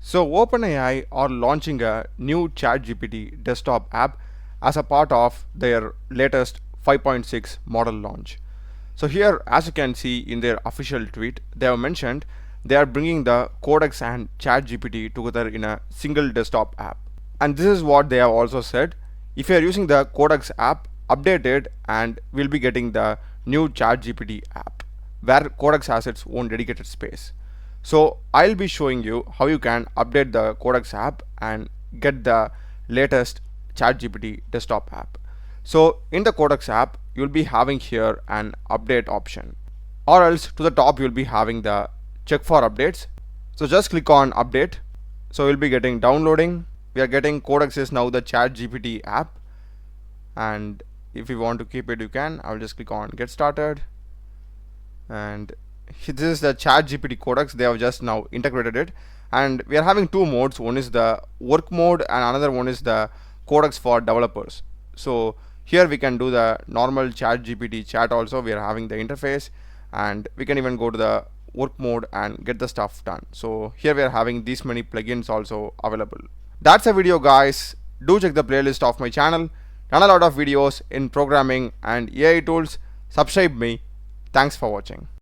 So OpenAI are launching a new ChatGPT desktop app as a part of their latest 5.6 model launch. So here, as you can see in their official tweet, they have mentioned they are bringing the Codex and ChatGPT together in a single desktop app. And this is what they have also said. If you are using the Codex app, update it and we'll be getting the new ChatGPT app where Codex has its own dedicated space. So I'll be showing you how you can update the Codex app and get the latest ChatGPT desktop app. So in the Codex app, you'll be having here an update option, or else to the top you'll be having the check for updates. So just click on update. So you'll be getting downloading. We are getting Codex is now the ChatGPT app, and if you want to keep it, you can. I'll just click on get started, and this is the ChatGPT Codex. They have just now integrated it, and we are having two modes. One is the work mode, and another one is the Codex for developers. So here we can do the normal ChatGPT chat. Also, we are having the interface, and we can even go to the work mode and get the stuff done. So here we are having these many plugins also available. That's a video, guys. Do check the playlist of my channel. Done a lot of videos in programming and AI tools. Subscribe me. Thanks for watching.